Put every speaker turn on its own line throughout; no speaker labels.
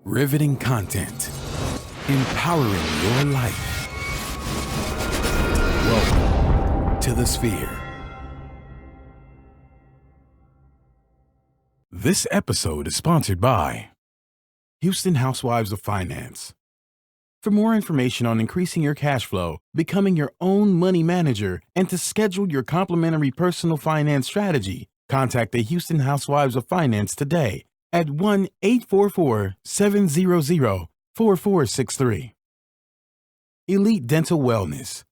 Riveting content. Empowering your life. Welcome to the Sphere. This episode is sponsored by Houston Housewives of Finance. For more information on increasing your cash flow, becoming your own money manager, and to schedule your complimentary personal finance strategy, contact the Houston Housewives of Finance today at 1-844-700-4463. Elite Dental Wellness.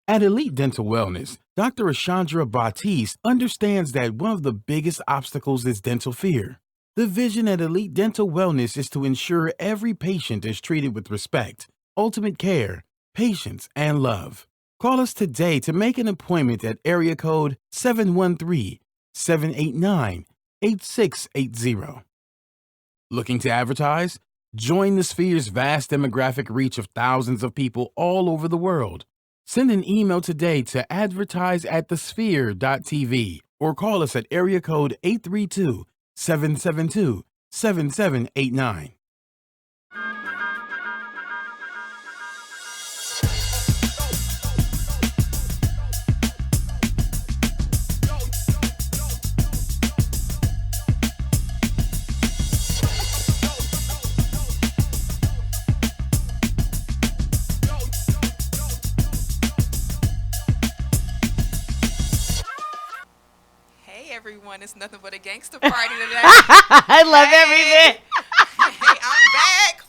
At Elite Dental Wellness, Dr. Ashandra Batiste understands that one of the biggest obstacles is dental fear. The vision at Elite Dental Wellness is to ensure every patient is treated with respect, ultimate care, patience, and love. Call us today to make an appointment at area code 713-789-8680. Looking to advertise? Join the Sphere's vast demographic reach of thousands of people all over the world. Send an email today to advertise@thesphere.tv or call us at area code 832-772-7789.
Everyone, it's nothing but a gangster party today.
I love every bit.
Hey, I'm back.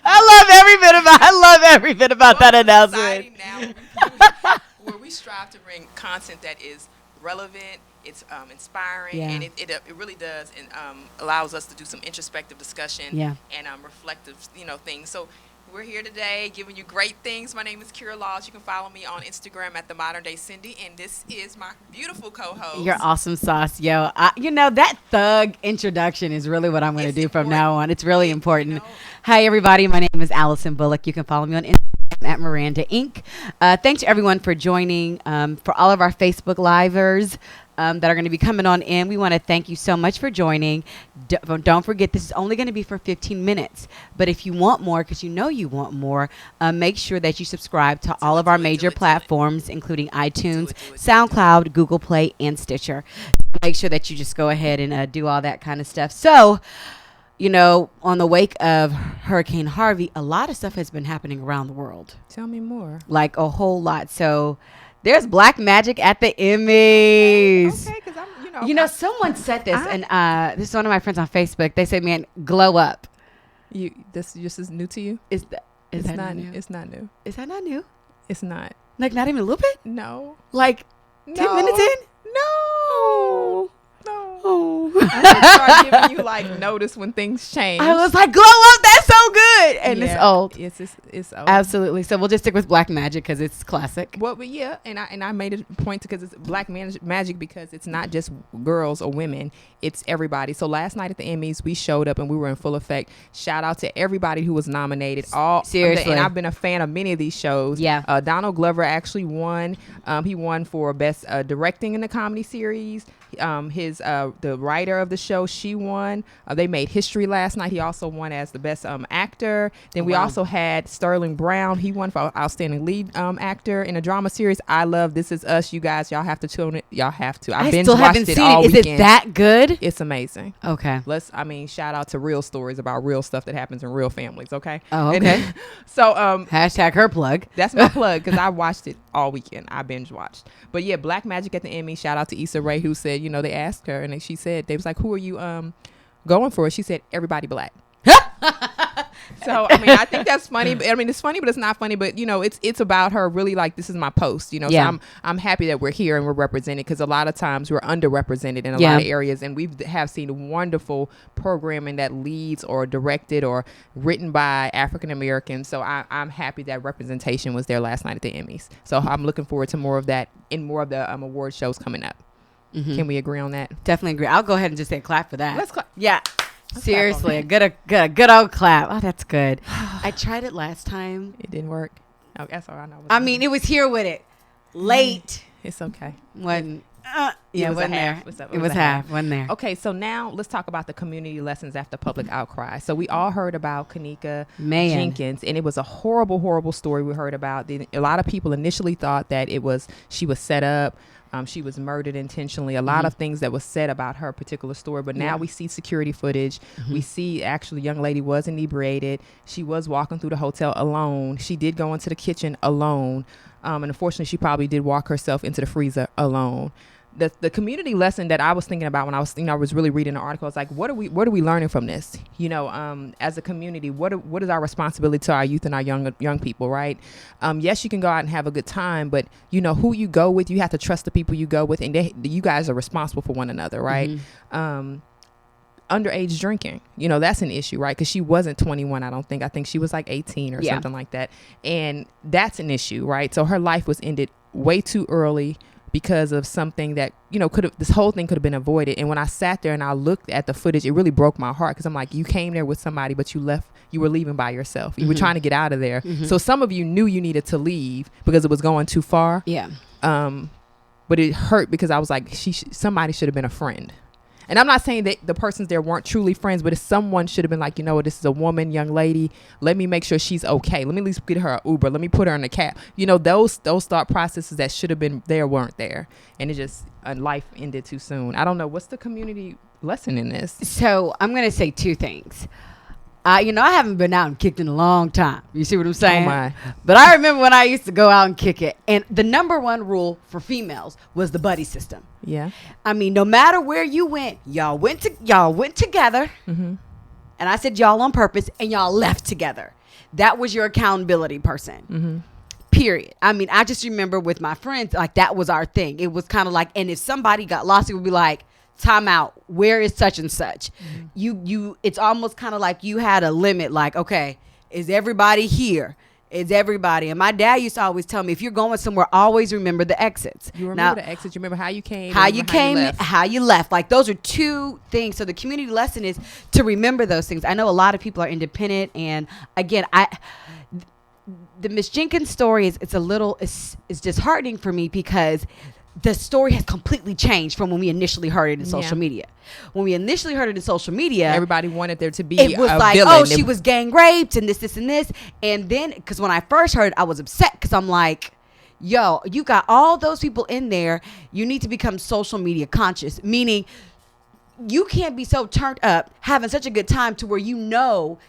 I love every bit about that announcement.
Now, where we strive to bring content that is relevant, it's inspiring, and it really does, and allows us to do some introspective discussion and reflective, things. So we're here today giving you great things. My name is Kira Laws. You can follow me on Instagram at the Modern Day Cindy, and this is my beautiful co-host.
You're awesome sauce, yo. That thug introduction is really what I'm going to do from now on. It's really important. Hi, everybody. My name is Allison Bullock. You can follow me on Instagram at Miranda Inc. Thanks to everyone for joining. For all of our Facebook Livers that are going to be coming on in, we want to thank you so much for joining. Don't forget, this is only going to be for 15 minutes. But if you want more, because you want more, make sure that you subscribe to all of our major platforms, including iTunes, SoundCloud, Google Play, and Stitcher. Make sure that you just go ahead and do all that kind of stuff. So, on the wake of Hurricane Harvey, a lot of stuff has been happening around the world.
Tell me more.
Like a whole lot. So there's black magic at the Emmys.
Okay, because
someone said this, and this is one of my friends on Facebook. They said, "Man, glow up."
This just is new to you?
Is that
not
new?
It's not new.
Is that not new?
It's not.
Like not even a little bit?
No.
Like 10 minutes in?
No.
Oh.
I start giving you notice when things change.
I was like, glow up, that's so good. And it's old.
It's old.
Absolutely. So we'll just stick with black magic because it's classic.
Well, but yeah, and I made a point because it's black magic because it's not just girls or women, it's everybody. So last night at the Emmys, we showed up and we were in full effect. Shout out to everybody who was nominated.
Seriously.
And I've been a fan of many of these shows.
Yeah.
Donald Glover actually won. He won for best directing in the comedy series. The writer of the show, she won. They made history last night. He also won as the best actor. Then we also had Sterling Brown. He won for outstanding lead actor in a drama series. I love This Is Us. You guys, y'all have to tune it. Y'all have to. I
still haven't seen it. Is it that good?
It's amazing.
Okay.
Shout out to real stories about real stuff that happens in real families. Okay.
Oh, okay.
So
hashtag her plug.
That's my plug because I watched it all weekend. I binge watched. But yeah, black magic at the Emmy. Shout out to Issa Rae who said, they asked her and she said, they was like, who are you going for? She said, everybody black. So I think that's funny. It's funny, but it's not funny. But it's about her really this is my post. So I'm happy that we're here and we're represented because a lot of times we're underrepresented in a lot of areas, and we have seen wonderful programming that leads or directed or written by African Americans. So I'm happy that representation was there last night at the Emmys. So I'm looking forward to more of that in more of the award shows coming up. Mm-hmm. Can we agree on that?
Definitely agree. I'll go ahead and just say clap for that.
Let's clap.
Yeah. Seriously, a good old clap. Oh, that's good. I tried it last time.
It didn't work. Oh, that's all I know.
It was here with it. Late.
It's okay.
Wasn't. Yeah,
was a
wasn't there.
half.
It was half. Wasn't there.
Okay, so now let's talk about the community lessons after public outcry. So we all heard about Kanika Jenkins, and it was a horrible, horrible story we heard about. A lot of people initially thought that she was set up. She was murdered intentionally. A lot of things that was said about her particular story. But now we see security footage. We see actually young lady was inebriated. She was walking through the hotel alone. She did go into the kitchen alone. And unfortunately, she probably did walk herself into the freezer alone. The community lesson that I was thinking about when I was really reading the article, I was like, what are we learning from this? As a community, what is our responsibility to our youth and our young people, right? Yes, you can go out and have a good time, but who you go with, you have to trust the people you go with, and you guys are responsible for one another, right? Underage drinking, that's an issue, right? Because she wasn't 21, I don't think. I think she was like 18 or something like that, and that's an issue, right? So her life was ended way too early because of something that this whole thing could have been avoided. And when I sat there and I looked at the footage, it really broke my heart, because I'm like, you came there with somebody, but you were leaving by yourself. You were trying to get out of there. So some of you knew you needed to leave because it was going too far. But it hurt because I was like, somebody should have been a friend. And I'm not saying that the persons there weren't truly friends, but if someone should have been like, this is a woman, young lady, let me make sure she's okay. Let me at least get her an Uber. Let me put her in a cab. Those thought processes that should have been there weren't there. And it just, life ended too soon. I don't know. What's the community lesson in this?
So I'm going to say two things. I haven't been out and kicked in a long time. You see what I'm saying?
Oh my.
But I remember when I used to go out and kick it. And the number one rule for females was the buddy system.
Yeah.
I mean, no matter where you went, y'all went together. And I said y'all on purpose, and y'all left together. That was your accountability person. Period. I mean, I just remember with my friends, like, that was our thing. It was kind of like, and if somebody got lost, it would be like, time out, where is such and such? It's almost kind of like you had a limit, like, okay, is everybody here? Is everybody? And my dad used to always tell me, if you're going somewhere, always remember the exits.
You remember the exits. You remember how you came.
How you left. Like, those are two things. So the community lesson is to remember those things. I know a lot of people are independent, and again, the Miss Jenkins story is it's disheartening for me, because the story has completely changed from when we initially heard it in social media. When we initially heard it in social media,
everybody wanted there to be
it was
a
like,
villain.
oh, she was gang raped and this and this. And then, because when I first heard it, I was upset, because I'm like, yo, you got all those people in there. You need to become social media conscious, meaning you can't be so turned up having such a good time to where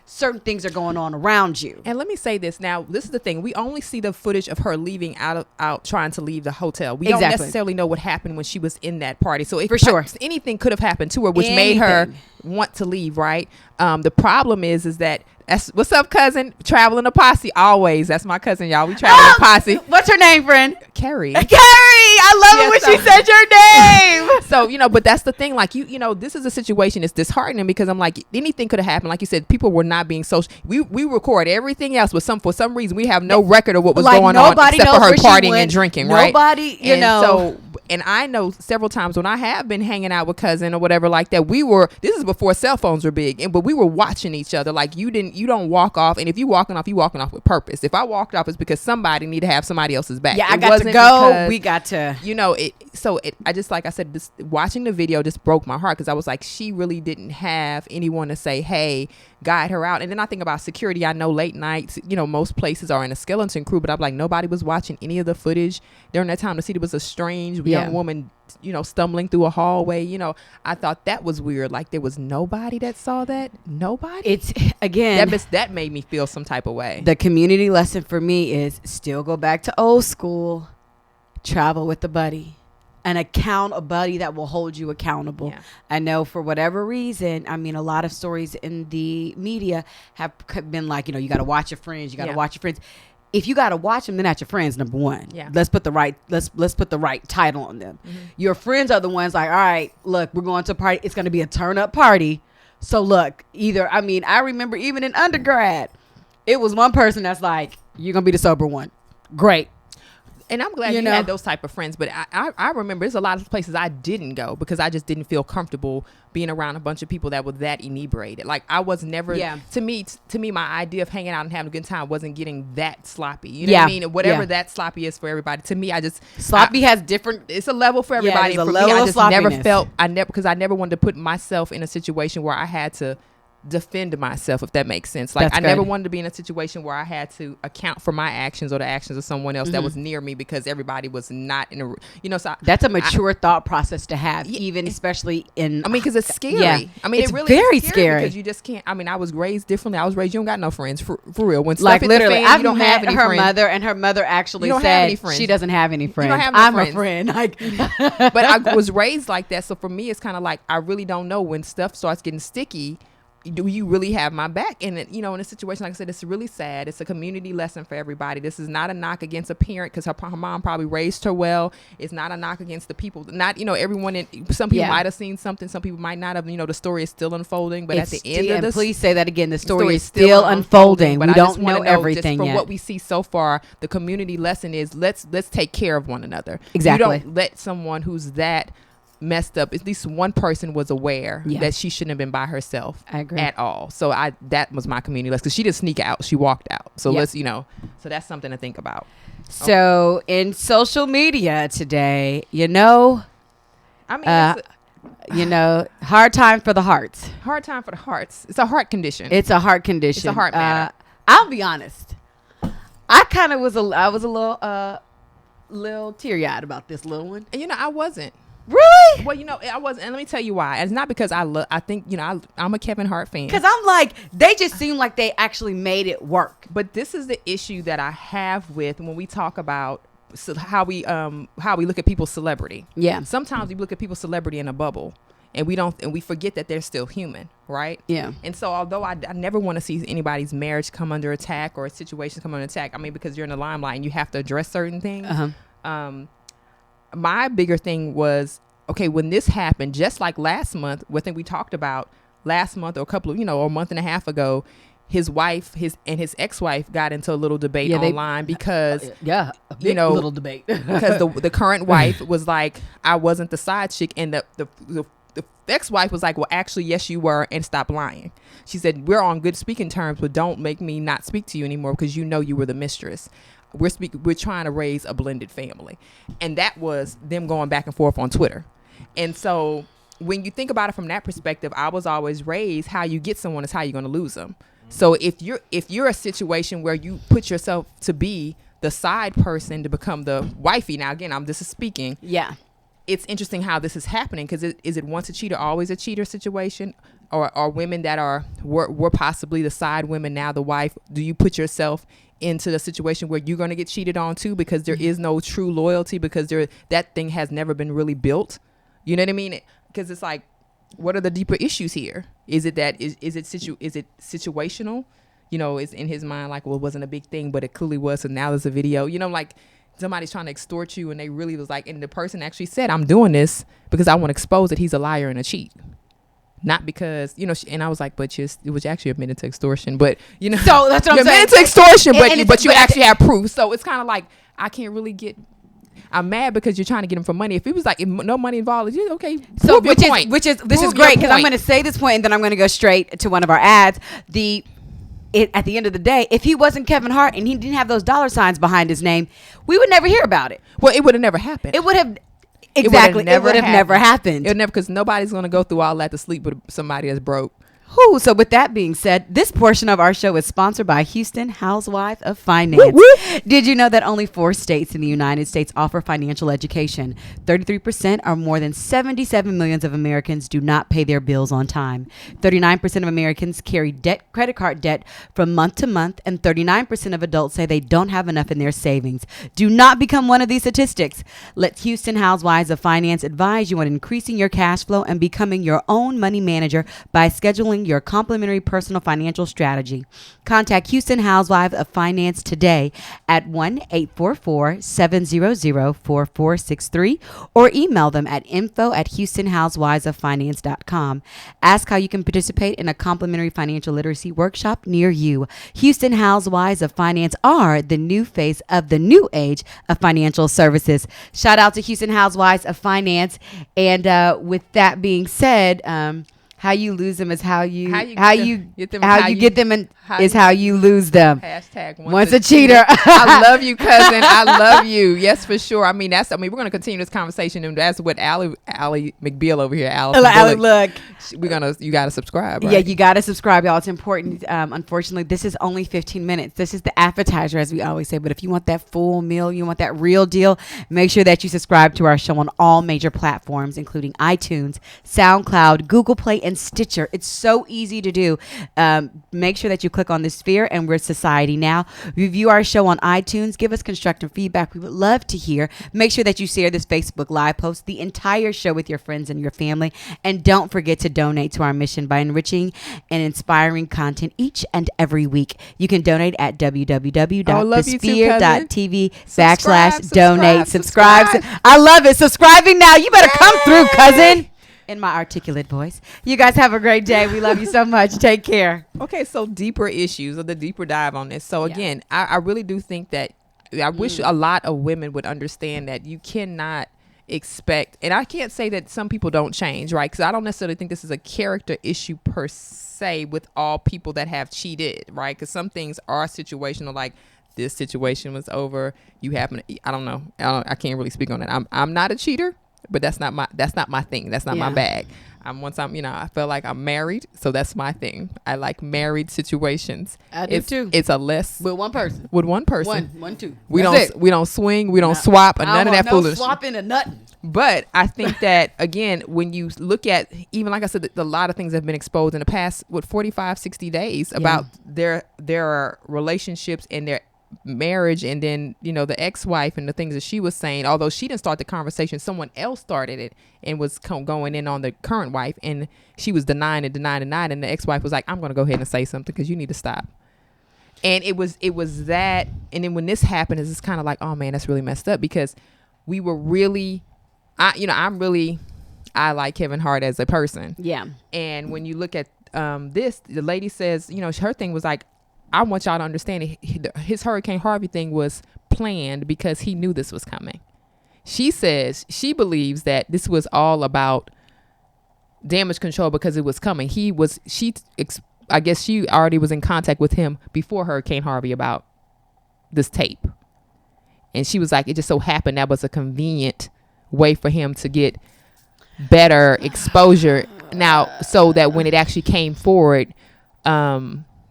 certain things are going on around you.
And let me say this now. This is the thing. We only see the footage of her leaving out trying to leave the hotel. We don't necessarily know what happened when she was in that party. So anything could have happened to her, which made her want to leave, right? The problem is that what's up, cousin? Traveling a posse always. That's my cousin, y'all. We traveling a posse.
What's her name, friend?
Carrie.
I love it when she said your name.
So, but that's the thing. Like, this is a situation that's disheartening, because I'm like, anything could have happened. Like you said, people were not being social. We record everything else, but for some reason we have no record of what was going on, except for her partying and drinking, right?
Nobody,
and I know several times when I have been hanging out with cousin or whatever like that, this is before cell phones were big, but we were watching each other. Like, you don't walk off, and if you walking off with purpose. If I walked off, it's because somebody need to have somebody else's back.
Yeah, I got to go. We got to.
I just, like I said, this, watching the video just broke my heart, because I was like, she really didn't have anyone to say, hey, guide her out. And then I think about security. I know late nights, most places are in a skeleton crew, but I'm like, nobody was watching any of the footage during that time to see there was a strange young woman, stumbling through a hallway. I thought that was weird. Like, there was nobody that saw that. Nobody.
It's, again,
that made me feel some type of way.
The community lesson for me is still go back to old school. Travel with a buddy. A buddy that will hold you accountable. Yeah. I know, for whatever reason, I mean, a lot of stories in the media have been like, you got to watch your friends. You got to watch your friends. If you got to watch them, they're not your friends. Number one. Yeah. Let's put the right title on them. Mm-hmm. Your friends are the ones like, all right, look, we're going to a party. It's going to be a turn up party. So look, I remember even in undergrad, it was one person that's like, you're going to be the sober one. Great.
And I'm glad you had those type of friends. But I remember there's a lot of places I didn't go because I just didn't feel comfortable being around a bunch of people that were that inebriated. Like I was never, to me, my idea of hanging out and having a good time wasn't getting that sloppy. You know what I mean? Whatever that sloppy is for everybody. To me,
sloppy has different.
It's a level for everybody.
Yeah,
for me, I just never felt, because I never wanted to put myself in a situation where I had to defend myself, if that makes sense. Like I never wanted to be in a situation where I had to account for my actions or the actions of someone else that was near me because everybody was not in a, so
that's a mature thought process to have, even especially in,
because it's scary. I mean,
it's
it really
very
is
scary
because you just can't. I mean, I was raised differently. I was raised, you don't got no friends for real. When
like
stuff
literally,
hits the fan,
I've
you don't
met
have any
her
friends.
mother, and her mother actually said she doesn't have any friends.
You don't have no
I'm
friends.
a friend. Like,
but I was raised like that, so for me, it's kind of like I really don't know when stuff starts getting sticky. Do you really have my back? And in a situation, like I said, it's really sad. It's a community lesson for everybody. This is not a knock against a parent because her mom probably raised her well. It's not a knock against the people. Not, everyone. Some people might have seen something. Some people might not have. The story is still unfolding. But at the end of this,
please say that again. The story is still unfolding. We don't know everything
yet.
From
what we see so far, the community lesson is let's take care of one another.
Exactly.
You don't let someone who's that messed up, at least one person was aware that she shouldn't have been by herself.
I agree.
At all. So that was my community lesson because she didn't sneak out, she walked out. So let's so that's something to think about.
So in social media today, hard time for the hearts.
Hard time for the hearts. It's a heart condition.
It's a heart condition.
It's a heart matter.
I'll be honest, I kind of was a little teary-eyed about this little one.
And I wasn't.
Really?
Well, I wasn't, and let me tell you why. It's not because I think, I'm a Kevin Hart fan.
Because I'm like, they just seem like they actually made it work.
But this is the issue that I have with when we talk about how we look at people's celebrity.
Yeah.
Sometimes we look at people's celebrity in a bubble, and we forget that they're still human, right?
Yeah.
And so although I never want to see anybody's marriage come under attack or situations come under attack, I mean, because you're in the limelight and you have to address certain things. My bigger thing was, okay, when this happened, just like last month, I think we talked about last month or a couple of, or a month and a half ago, his wife, his ex-wife got into a little debate online because,
little debate
because the current wife was like, I wasn't the side chick. And the ex-wife was like, well, actually, yes, you were. And stop lying. She said, we're on good speaking terms, but don't make me not speak to you anymore because you were the mistress. We're trying to raise a blended family. And that was them going back and forth on Twitter. And so when you think about it from that perspective, I was always raised, how you get someone is how you're going to lose them. So if you're a situation where you put yourself to be the side person to become the wifey, now again, I'm just speaking.
Yeah.
It's interesting how this is happening because is it once a cheater, always a cheater situation? Or are women that were possibly the side women now the wife? Do you put yourself into the situation where you're going to get cheated on too because there is no true loyalty because that thing has never been really built? You know what I mean? Because it's like, what are the deeper issues here? Is it situational? It's in his mind like, well, it wasn't a big thing, but it clearly was. So now there's a video, like somebody's trying to extort you and they really was like, and the person actually said, I'm doing this because I want to expose that he's a liar and a cheat. Not because, and I was like, but it was actually admitted to extortion, but,
So that's what I'm saying.
Admitted to extortion, but you actually have proof. So it's kind of like, I can't really I'm mad because you're trying to get him for money. If it was like, if no money involved, okay.
So this is great because I'm going to say this point and then I'm going to go straight to one of our ads. At the end of the day, if he wasn't Kevin Hart and he didn't have those dollar signs behind his name, we would never hear about it.
Well, it would have never happened.
It would have. Exactly. It would have never happened.
It would never, because nobody's going to go through all that to sleep with somebody that's broke.
So with that being said, this portion of our show is sponsored by Houston Housewife of Finance.
Woo, woo.
Did you know that only 4 states in the United States offer financial education? 33% or more than 77 million of Americans do not pay their bills on time. 39% of Americans carry credit card debt from month to month, and 39% of adults say they don't have enough in their savings. Do not become one of these statistics. Let Houston Housewives of Finance advise you on increasing your cash flow and becoming your own money manager by scheduling selling your complimentary personal financial strategy. Contact Houston Housewives of Finance today at 1-844-700-4463 or email them at info@houstonhousewivesoffinance.com. Ask how you can participate in a complimentary financial literacy workshop near you. Houston Housewives of Finance are the new face of the new age of financial services. Shout out to Houston Housewives of Finance. And with that being said, how you lose them is how you get them is how you lose them.
Hashtag
once a cheater.
I love you, cousin. I love you. Yes, for sure. I mean, we're going to continue this conversation, and that's what Allie McBeal over here,
Allie, look.
You got to subscribe, right?
Yeah, you got to subscribe, y'all. It's important. Unfortunately, this is only 15 minutes. This is the appetizer, as we always say. But if you want that full meal, you want that real deal, make sure that you subscribe to our show on all major platforms, including iTunes, SoundCloud, Google Play, and Stitcher. It's so easy to do. Make sure that you click on the sphere, and we're Society Now. Review our show on iTunes. Give us constructive feedback. We would love to hear. Make sure that you share this Facebook Live post, the entire show, with your friends and your family. And don't forget to donate to our mission by enriching and inspiring content each and every week. You can donate at www.thesphere.tv/donate. Subscribe. I love it. Subscribing now. You better come through, cousin. In my articulate voice. You guys have a great day. We love you so much. Take care.
Okay, so deeper issues, or the deeper dive on this. So again, I really do think that I wish a lot of women would understand that you cannot expect, and I can't say that some people don't change, right? Because I don't necessarily think this is a character issue per se with all people that have cheated, right? Because some things are situational, like this situation was over. You happen to, I don't know. I can't really speak on that. I'm not a cheater. But that's not my thing. That's not my bag. I feel like I'm married, so that's my thing. I like married situations.
I do too.
It's a less
with one person. One, two.
We don't swing. We don't swap. Or none of that foolishness.
Swapping or nothing.
But I think that again, when you look at, even like I said, a lot of things have been exposed in the past 45, 60 days about their relationships and their marriage, and then the ex-wife and the things that she was saying. Although she didn't start the conversation, someone else started it and was going in on the current wife, and she was denying, and the ex-wife was like, I'm gonna go ahead and say something because you need to stop. And it was that. And then when this happened, it's kind of like, oh man, that's really messed up, because we were really, I like Kevin Hart as a person.
Yeah.
And when you look at this, the lady says, her thing was like, I want y'all to understand his Hurricane Harvey thing was planned because he knew this was coming. She says she believes that this was all about damage control because it was coming. I guess she already was in contact with him before Hurricane Harvey about this tape. And she was like, it just so happened that was a convenient way for him to get better exposure now, so that when it actually came forward,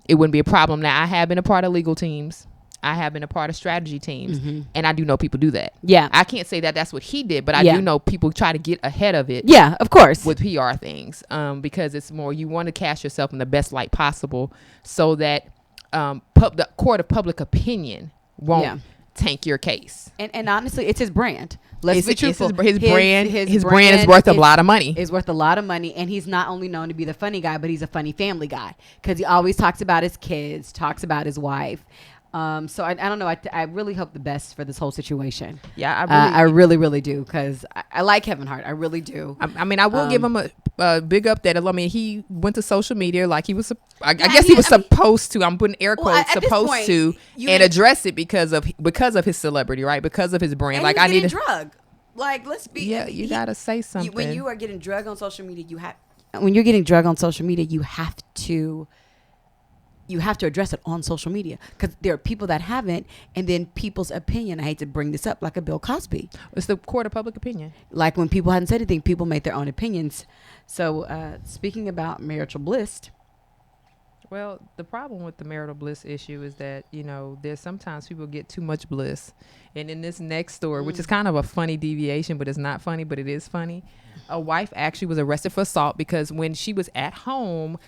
it wouldn't be a problem. Now, I have been a part of legal teams. I have been a part of strategy teams. Mm-hmm. And I do know people do that. Yeah. I can't say that that's what he did, but I do know people try to get ahead of it.
Yeah, of course.
With PR things. Because it's more, you want to cast yourself in the best light possible so that the court of public opinion won't tank your case.
And honestly, it's his brand. Let's be truthful.
His brand is worth a lot of money.
It's worth a lot of money. And he's not only known to be the funny guy, but he's a funny family guy, because he always talks about his kids, talks about his wife. So I don't know. I really hope the best for this whole situation.
Yeah,
I really do, because I like Kevin Hart. I really do.
I mean, I will give him a big up that, I mean, he went to social media like he was. I guess he was supposed to. I'm putting air quotes, supposed to, and address it because of his celebrity, right? Because of his brand.
And
like
I
need
a drug. Like, let's be.
Yeah, you gotta say something.
When you are getting drugged on social media, when you're getting drugged on social media, you have to address it on social media, because there are people that haven't, and then people's opinion. I hate to bring this up, like a Bill Cosby.
It's the court of public opinion.
Like when people hadn't said anything, people made their own opinions. So speaking about marital bliss.
Well, the problem with the marital bliss issue is that, there's sometimes people get too much bliss. And in this next story, which is kind of a funny deviation, but it's not funny, but it is funny. A wife actually was arrested for assault because when she was at home,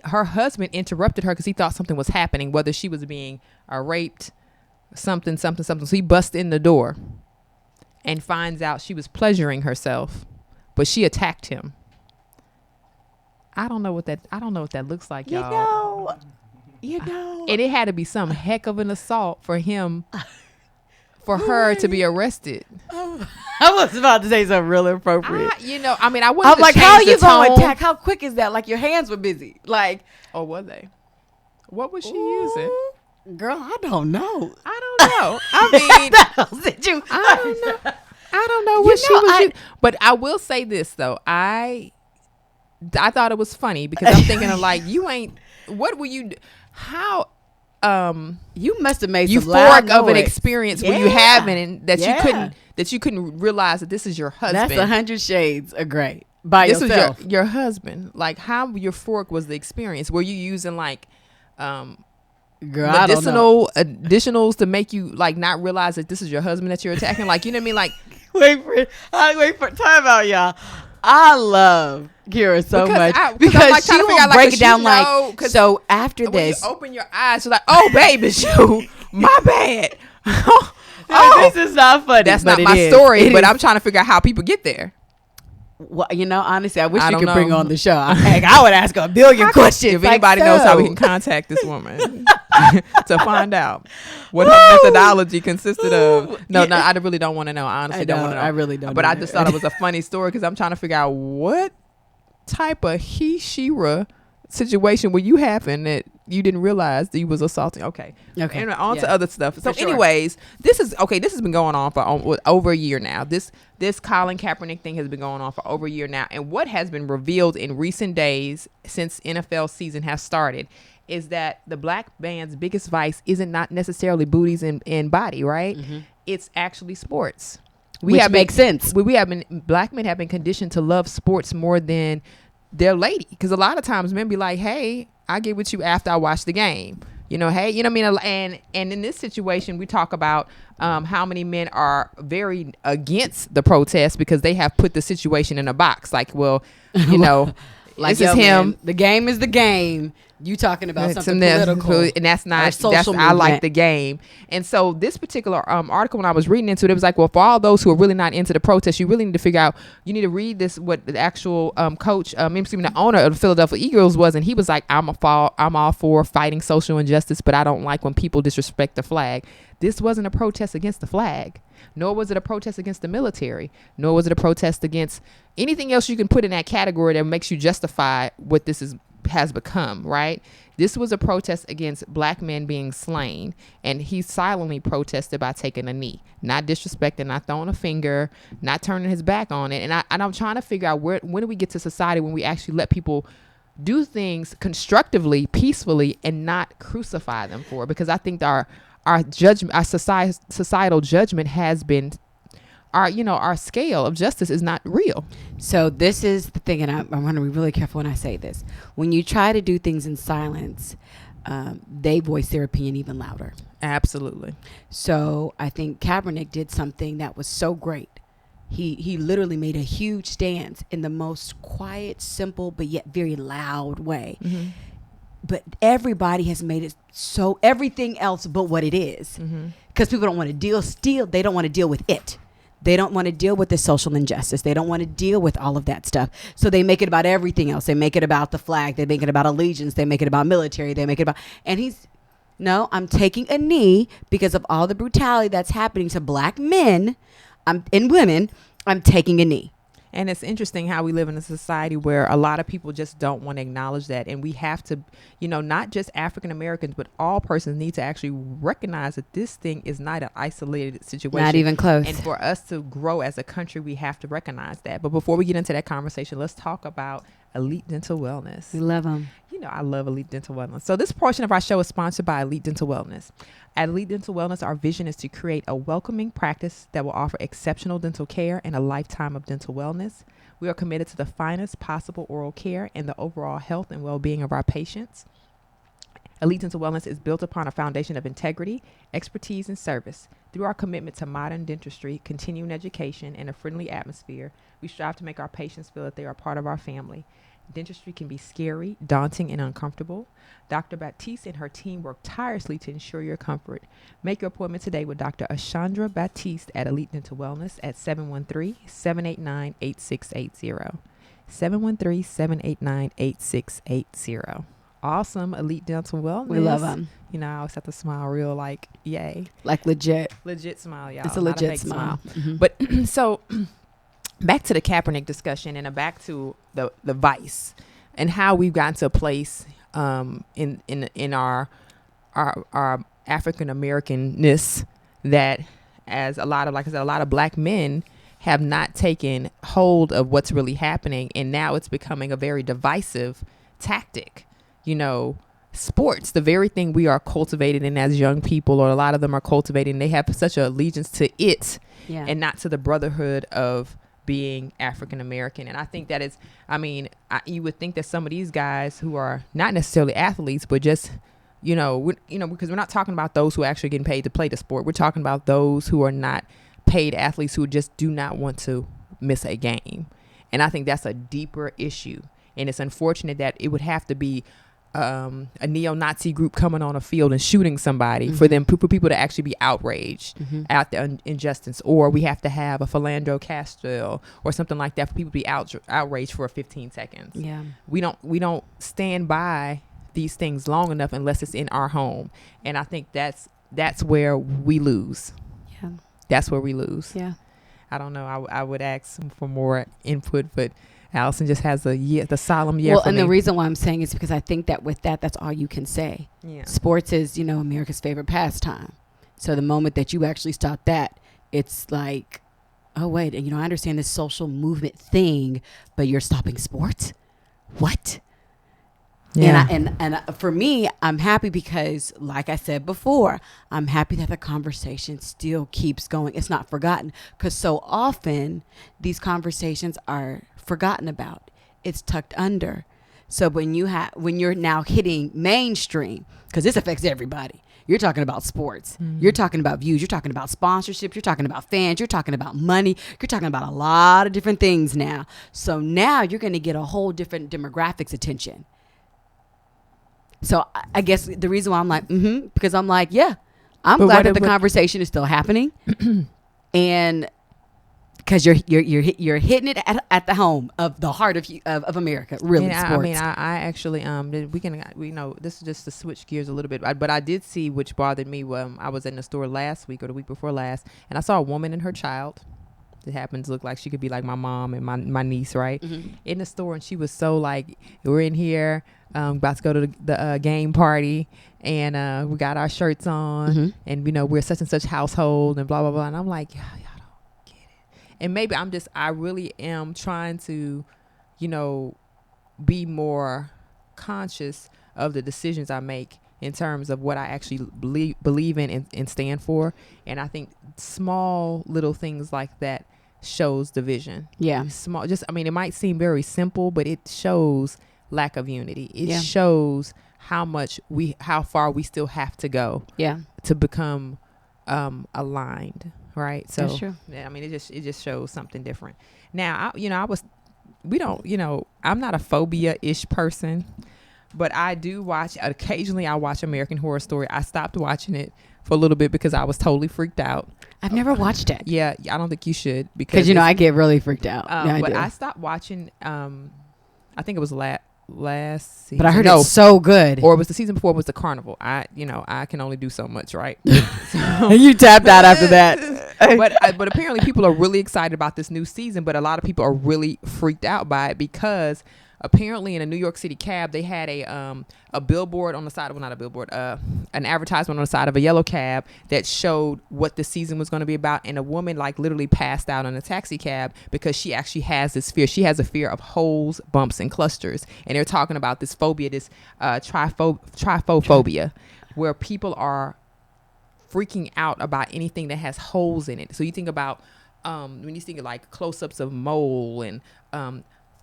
her husband interrupted her because he thought something was happening, whether she was being raped, something. So he busts in the door and finds out she was pleasuring herself, but she attacked him. I don't know what that looks like,
You
y'all.
know.
And it had to be some heck of an assault for for her to be arrested.
I was about to say something really appropriate.
I wanted
I'm
to
like,
change
how are
the
you going to
tone.
attack? How quick is that? Like your hands were busy. Like,
Or were they? What was she using?
girl, I don't know.
I don't know. I mean, I don't know what she was using. But I will say this though. I thought it was funny because I'm thinking of like, what were you? How?
You must have made some
Euphoric
loud
of an
noise.
experience when you having and that you couldn't realize that this is your husband.
That's 100 shades of gray by
This
yourself.
is your husband. Like, how euphoric was the experience? Were you using like
Girl, I don't know.
medicinal additionals to make you like not realize that this is your husband that you're attacking? Like, you know what I mean? Like,
wait for time out, y'all. I love Kira so much because
I'm like
she will
like,
break it down like, so after
when
this.
you open your eyes, you're like, oh, baby, shoot, my bad.
This is not funny.
That's
but
not my
is.
story,
It
but
is.
I'm trying to figure out how people get there.
Well, honestly, I wish
I
you
don't
could bring
know.
on the show. I would ask her a billion questions.
If anybody knows how we can contact this woman to find out what her methodology consisted of. No, I really don't want to know. I honestly don't want to know.
I really don't.
But I
either.
just thought it was a funny story because I'm trying to figure out what type of She-Ra situation were you having that you didn't realize that you was assaulting. Okay. And on to other stuff. So anyways, this has been going on for over a year now. This Colin Kaepernick thing has been going on for over a year now. And what has been revealed in recent days since NFL season has started is that the black man's biggest vice isn't not necessarily booties and body, right? Mm-hmm. It's actually sports.
Which makes sense.
Black men have been conditioned to love sports more than their lady. Because a lot of times men be like, hey, I get with you after I watch the game. Hey, you know what I mean? And in this situation, we talk about how many men are very against the protest because they have put the situation in a box. Like, well,
like,
this is him.
Man, the game is the game. You talking about something political.
And that's not, I like the game. And so this particular article, when I was reading into it, it was like, well, for all those who are really not into the protest, you really need to figure out, you need to read this, what the actual coach, the owner of the Philadelphia Eagles was. And he was like, I'm all for fighting social injustice, but I don't like when people disrespect the flag. This wasn't a protest against the flag, nor was it a protest against the military, nor was it a protest against anything else you can put in that category that makes you justify what this has become, right? This was a protest against black men being slain, and he silently protested by taking a knee, not disrespecting, not throwing a finger, not turning his back on it. And I'm trying to figure out when do we get to society when we actually let people do things constructively, peacefully, and not crucify them for it? Because I think our judgment, our societal judgment has been, our scale of justice is not real. So
this is the thing, and I want to be really careful when I say this. When you try to do things in silence, they voice their opinion even louder.
Absolutely.
So I think Kaepernick did something that was so great. He literally made a huge stance in the most quiet, simple, but yet very loud way. Mm-hmm. But everybody has made it so everything else but what it is. Because people don't want to they don't want to deal with it. They don't want to deal with the social injustice. They don't want to deal with all of that stuff. So they make it about everything else. They make it about the flag. They make it about allegiance. They make it about military. They make it about, I'm taking a knee because of all the brutality that's happening to black men and women. I'm taking a knee.
And it's interesting how we live in a society where a lot of people just don't want to acknowledge that. And we have to, not just African Americans, but all persons need to actually recognize that this thing is not an isolated situation.
Not even close.
And for us to grow as a country, we have to recognize that. But before we get into that conversation, let's talk about Elite Dental Wellness.
We love them.
I love Elite Dental Wellness. So this portion of our show is sponsored by Elite Dental Wellness. At Elite Dental Wellness, our vision is to create a welcoming practice that will offer exceptional dental care and a lifetime of dental wellness. We are committed to the finest possible oral care and the overall health and well-being of our patients. Elite Dental Wellness is built upon a foundation of integrity, expertise, and service. Through our commitment to modern dentistry, continuing education, and a friendly atmosphere, we strive to make our patients feel that they are part of our family. Dentistry can be scary, daunting, and uncomfortable. Dr. Baptiste and her team work tirelessly to ensure your comfort. Make your appointment today with Dr. Ashandra Baptiste at Elite Dental Wellness at 713-789-8680. 713-789-8680. Awesome. Elite Dental Wellness.
We love them.
You know, I always have to smile real like, yay.
Like legit.
Legit smile, y'all.
It's a
Not
legit
fake
smile. Mm-hmm.
But so back to the Kaepernick discussion and back to the vice and how we've gotten to a place in our African Americanness that, as a lot of, like I said, a lot of black men have not taken hold of what's really happening, and now it's becoming a very divisive tactic. You know, sports, the very thing we are cultivated in as young people, or a lot of them are cultivating, they have such an allegiance to it and not to the brotherhood of being African American. And I think that is, I mean, you would think that some of these guys who are not necessarily athletes, but just, because we're not talking about those who are actually getting paid to play the sport. We're talking about those who are not paid athletes who just do not want to miss a game. And I think that's a deeper issue. And it's unfortunate that it would have to be a neo-Nazi group coming on a field and shooting somebody for people to actually be outraged at the injustice, or we have to have a Philando Castile or something like that for people to be outraged for 15 seconds. Yeah, we don't stand by these things long enough unless it's in our home, and I think that's where we lose. Yeah, that's where we lose. Yeah, I don't know. I would ask for more input, but Allison just has the solemn yeah. Well,
and the reason why I'm saying is because I think that with that's all you can say. Yeah. Sports is, America's favorite pastime. So the moment that you actually stop that, it's like, oh, wait, I understand this social movement thing, but you're stopping sports? What? Yeah. And for me, I'm happy because, like I said before, I'm happy that the conversation still keeps going. It's not forgotten, because so often these conversations are forgotten about. It's tucked under. So when you're now hitting mainstream, because this affects everybody. You're talking about sports. Mm-hmm. You're talking about views. You're talking about sponsorships. You're talking about fans. You're talking about money. You're talking about a lot of different things now. So now you're going to get a whole different demographics attention. So I guess the reason why I'm like, because I'm like, yeah, I'm glad that the conversation is still happening, and because you're hitting it at the home of the heart of America, really. Sports.
I mean, I actually this is just to switch gears a little bit, but I did see, which bothered me. I was in the store last week or the week before last, and I saw a woman and her child. It happens to look like she could be like my mom and my niece, right? Mm-hmm. In the store, and she was so like, we're in here, about to go to the game party, and we got our shirts on, and we're such and such household, and blah blah blah. And I'm like, y'all don't get it. And maybe I really am trying to, be more conscious of the decisions I make in terms of what I actually believe in and stand for. And I think small little things like that shows division. Yeah. Small, it might seem very simple, but it shows lack of unity. It shows how far we still have to go to become aligned. Right. So that's true. Yeah, it just shows something different. Now, I'm not a phobia-ish person, but I do occasionally I watch American Horror Story. I stopped watching it for a little bit because I was totally freaked out.
I've never watched it.
Yeah, I don't think you should, because
I get really freaked out.
I stopped watching. I think it was last season.
But I heard it's so good.
Or it was the season before. It was the Carnival. I can only do so much, right?
So, you tapped out after that.
but apparently people are really excited about this new season. But a lot of people are really freaked out by it because apparently in a New York City cab, they had a billboard on the side of, well, not a billboard, an advertisement on the side of a yellow cab that showed what the season was going to be about. And a woman literally passed out in a taxi cab because she actually has this fear. She has a fear of holes, bumps, and clusters. And they're talking about this phobia, this trypophobia, where people are freaking out about anything that has holes in it. So you think about when you think of like close-ups of mole and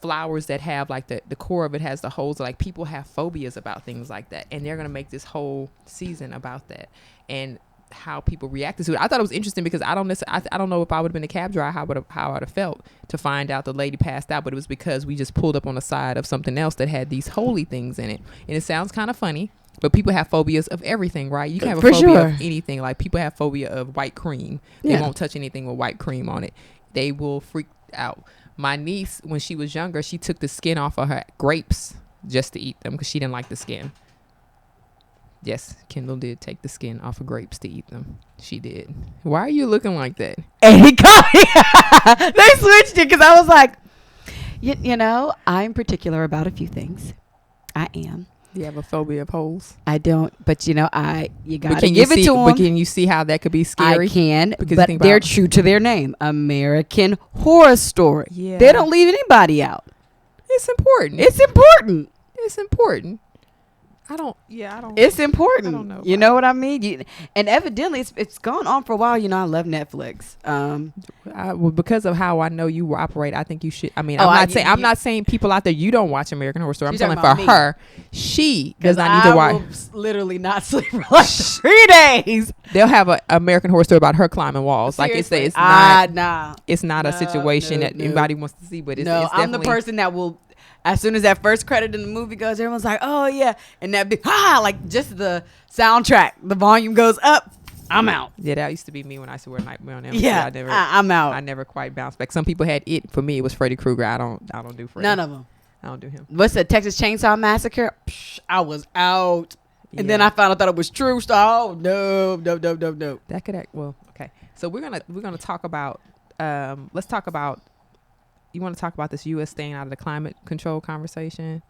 flowers that have like the core of it has the holes, like people have phobias about things like that, and they're going to make this whole season about that and how people reacted to it. I thought it was interesting because I don't know if I would have been a cab driver how I'd have felt to find out the lady passed out, but it was because we just pulled up on the side of something else that had these holy things in it. And it sounds kind of funny, but people have phobias of everything, right? You can have a phobia of anything. Like people have phobia of white cream. They won't touch anything with white cream on it. They will freak out. My niece, when she was younger, she took the skin off of her grapes just to eat them because she didn't like the skin. Yes, Kendall did take the skin off of grapes to eat them. She did. Why are you looking like that?
And he called me. They switched it because I was like, you know, I'm particular about a few things. I am.
You have a phobia of holes.
I don't, but you know, you gotta
give
it to them.
But can you see how that could be scary?
I can,
because
but they're true to their name, American Horror Story.
Yeah.
They don't leave anybody out.
It's important.
It's important.
It's important. I don't.
It's important.
I don't know.
You know what I mean? And evidently, it's gone on for a while. You know, I love Netflix.
Well, because of how I know you operate, I think you should. I mean,
Oh,
I'm not saying people out there you don't watch American Horror Story. I'm
She's
saying
talking
for
about
her, she does not need to watch.
will literally not sleep for like 3 days.
They'll have an American Horror Story about her climbing walls.
Seriously?
Like it's not.
Nah.
It's not a
No,
situation
no,
that
no.
anybody wants to see. But it's
I'm the
definitely-
person that will, as soon as that first credit in the movie goes, everyone's like, oh yeah, and that big like just the soundtrack, the volume goes up, I'm out.
Yeah, that used to be me when I used to wear Nightmare on Elm.
Yeah, I'm out.
I never quite bounced back. Some people had it. For me, it was Freddy Krueger. I don't do Freddy.
None of them.
I don't do him.
What's the Texas Chainsaw Massacre? Psh, I was out. And then
Yeah.
I found out that it was true. So, oh no.
That could act well. Okay, so we're gonna talk about. Let's talk about. You want to talk about this U.S. staying out of the climate control conversation,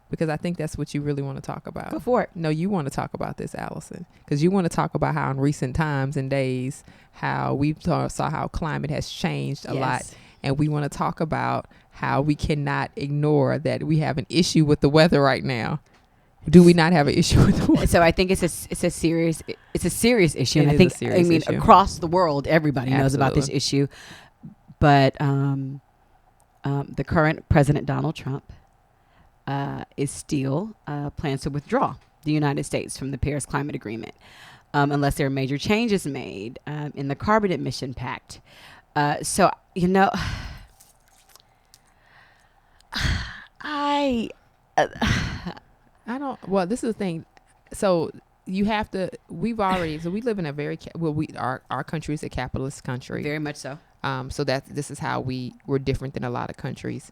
because I think that's what you really want to talk about.
Go for it.
No, you want to talk about this, Allison, because you want to talk about how in recent times and days how we saw how climate has changed a lot, and we want to talk about how we cannot ignore that we have an issue with the weather right now. Do we not have an issue with the weather?
So I think it's a serious issue,
It
and I
is
think
a serious issue.
across the world everybody knows about this
Absolutely.
issue. But the current President Donald Trump is still plans to withdraw the United States from the Paris Climate Agreement unless there are major changes made in the carbon emission pact. So you know, I
don't. Well, this is the thing. So you have to. We live in a very our country is a capitalist country.
very much so.
So this is how we're different than a lot of countries,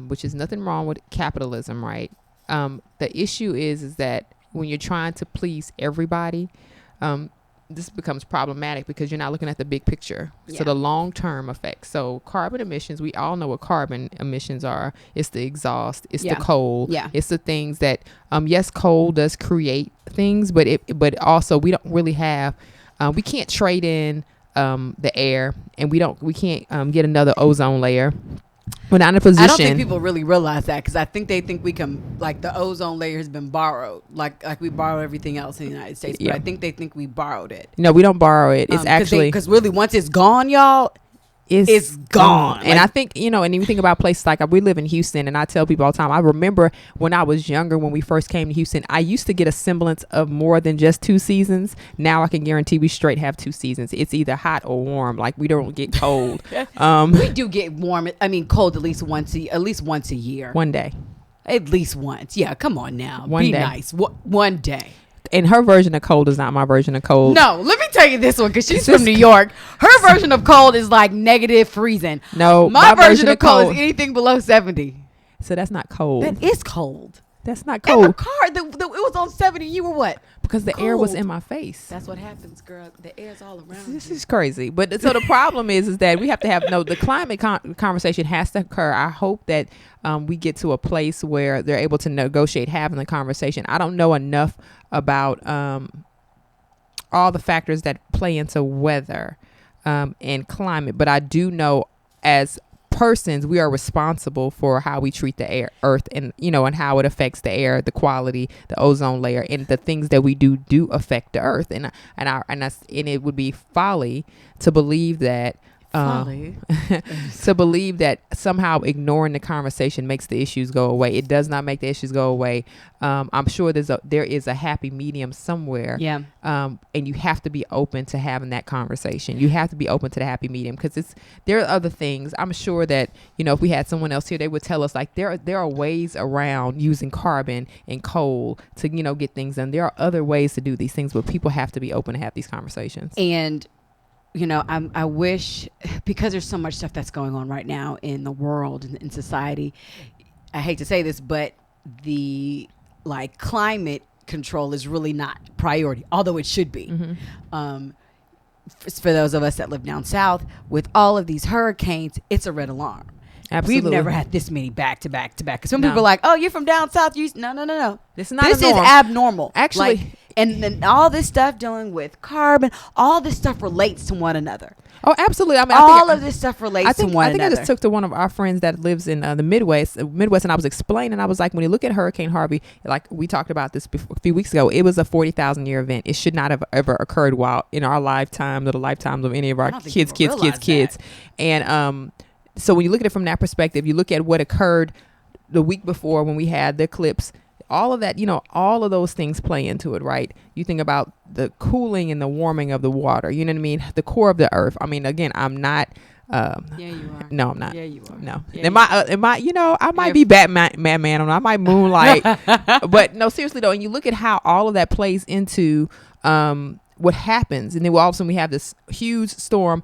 which is nothing wrong with capitalism, right? The issue is that when you're trying to please everybody, this becomes problematic because you're not looking at the big picture.
Yeah.
So the long-term effects. So carbon emissions, we all know what carbon emissions are. It's the exhaust. It's the coal.
Yeah.
It's the things that, yes, coal does create things, but also we don't really have, we can't trade in the air, and we can't get another ozone layer. We're not in a position.
I don't think people really realize that, because I think they think we can, like, the ozone layer has been borrowed, like we borrow everything else in the United States. But
Yeah.
I think they think we borrowed it.
No, we don't borrow it. It's actually
because really once it's gone, y'all, it's gone.
And
Like-
I think, and you think about places like we live in Houston, and I tell people all the time, I remember when I was younger, when we first came to Houston, I used to get a semblance of more than just 2 seasons. Now I can guarantee we straight have 2 seasons. It's either hot or warm. Like we don't get cold.
we do get warm. I mean, cold at least once a year.
One day.
At least once. Yeah, come on now.
One
Be
day.
nice. One day.
And her version of cold is not my version of cold.
No, let me tell you this one, because she's from New York. Her version of cold is like negative freezing.
No,
My version of cold is anything below 70.
So that's not cold.
That is cold.
That's not
In the
cold
car, it was on 70. You were what?
because the air was
cold.
in my face.
That's what happens, girl. The air's all around
This
you.
is crazy. But so the problem is that we have to have the climate conversation has to occur. I hope that we get to a place where they're able to negotiate having the conversation. I don't know enough about all the factors that play into weather and climate, but I do know as persons we are responsible for how we treat the earth, and and how it affects the air, the quality, the ozone layer, and the things that we do affect the earth, and it would be folly to believe that to believe that somehow ignoring the conversation makes the issues go away. It does not make the issues go away. I'm sure there is a happy medium somewhere.
Yeah.
And you have to be open to having that conversation. You have to be open to the happy medium, because there are other things. I'm sure that if we had someone else here, they would tell us like there are ways around using carbon and coal to get things done. There are other ways to do these things, but people have to be open to have these conversations.
And I wish, because there's so much stuff that's going on right now in the world and in society. I hate to say this, but the climate control is really not priority, although it should be. For those of us that live down south, with all of these hurricanes, it's a red alarm.
Absolutely.
We've never had this many back to back to back. Because some people are like, "Oh, you're from down south." No.
This is
This is abnormal.
Actually,
and then all this stuff dealing with carbon, all this stuff relates to one another.
Oh, absolutely. I mean,
all of this stuff relates to one another.
I just took to one of our friends that lives in the Midwest, and I was explaining. I was like, when you look at Hurricane Harvey, like we talked about this a few weeks ago, it was a 40,000 year event. It should not have ever occurred while in our lifetime or the lifetimes of any of our kids. And so when you look at it from that perspective, you look at what occurred the week before when we had the eclipse. All of that, all of those things play into it, right? You think about the cooling and the warming of the water, you know what I mean? The core of the earth. I mean, again, I'm not.
Yeah, you are.
No, I'm not.
Yeah, you are.
No.
Yeah,
I might be Batman, I might moonlight. But no, seriously though, and you look at how all of that plays into what happens. And then all of a sudden we have this huge storm,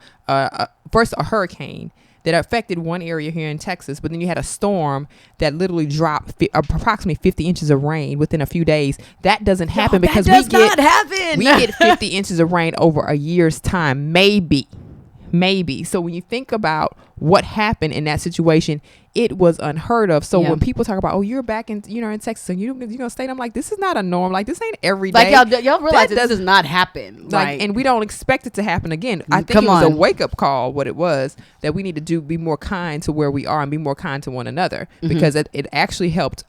first a hurricane that affected one area here in Texas, but then you had a storm that literally dropped approximately 50 inches of rain within a few days. That doesn't happen because we get 50 inches of rain over a year's time, maybe. So when you think about what happened in that situation, it was unheard of. So when people talk about, oh, you're back in, in Texas and you're gonna stay, I'm like, this is not a norm. Like, this ain't every day.
Y'all realize this does not happen.
And we don't expect it to happen again. I think it was a wake up call. What it was that we need to be more kind to where we are and be more kind to one another, because it actually helped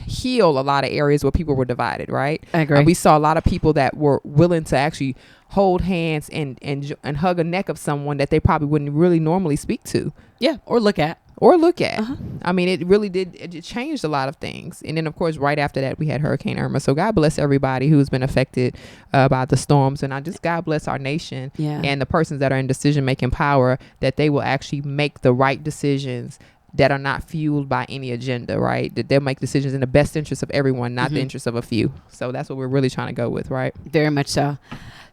heal a lot of areas where people were divided. Right.
I agree.
We saw a lot of people that were willing to actually hold hands and hug a neck of someone that they probably wouldn't really normally speak to.
Yeah. Or look at.
I mean, it really did. It changed a lot of things. And then, of course, right after that, we had Hurricane Irma. So God bless everybody who's been affected by the storms. And God bless our nation and the persons that are in decision-making power, that they will actually make the right decisions that are not fueled by any agenda, right? That they'll make decisions in the best interest of everyone, not the interest of a few. So that's what we're really trying to go with, right?
Very much so.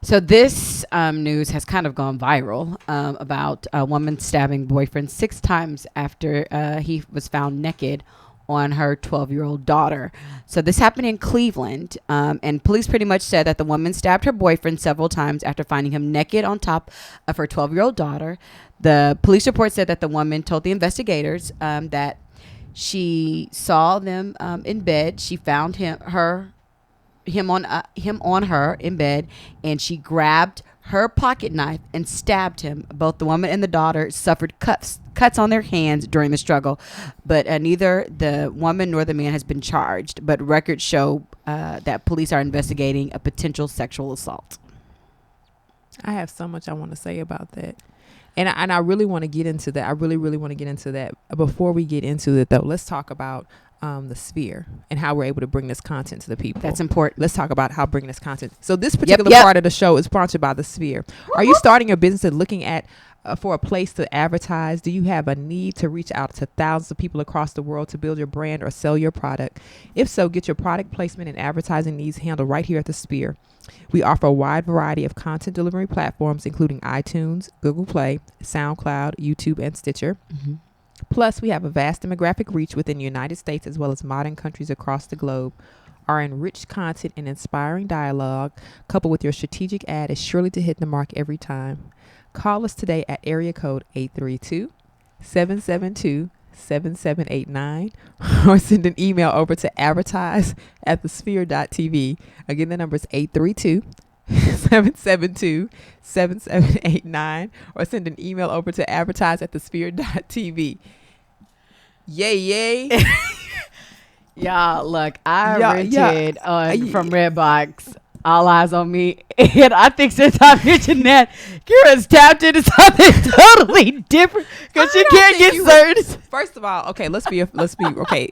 So this news has kind of gone viral about a woman stabbing boyfriend 6 times after he was found naked on her 12-year-old daughter. So this happened in Cleveland, and police pretty much said that the woman stabbed her boyfriend several times after finding him naked on top of her 12-year-old daughter. The police report said that the woman told the investigators that she saw them in bed. She found him on her in bed, and she grabbed her pocket knife and stabbed him. Both the woman and the daughter suffered cuts on their hands during the struggle, but neither the woman nor the man has been charged. But records show that police are investigating a potential sexual assault.
I have so much I want to say about that. And I really want to get into that. I really, really want to get into that. Before we get into it, though, let's talk about the Sphere and how we're able to bring this content to the people.
That's important.
Let's talk about how bringing this content. So this particular part of the show is sponsored by the Sphere. Are you starting your business and looking at for a place to advertise? Do you have a need to reach out to thousands of people across the world to build your brand or sell your product? If so, get your product placement and advertising needs handled right here at the Sphere. We offer a wide variety of content delivery platforms, including iTunes, Google Play, SoundCloud, YouTube, and Stitcher. Plus, we have a vast demographic reach within the United States as well as modern countries across the globe. Our enriched content and inspiring dialogue, coupled with your strategic ad, is surely to hit the mark every time. Call us today at area code 832-772-7789 or send an email over to advertise@thesphere.tv. Again, the number is 832-772-7789 or send an email over to advertise@thesphere.tv. Yay.
Y'all, look, I rented from Redbox All Eyes on Me, and I think since I mentioned that, Kira's tapped into something totally different because you can't get certain.
First of all, okay, let's be okay.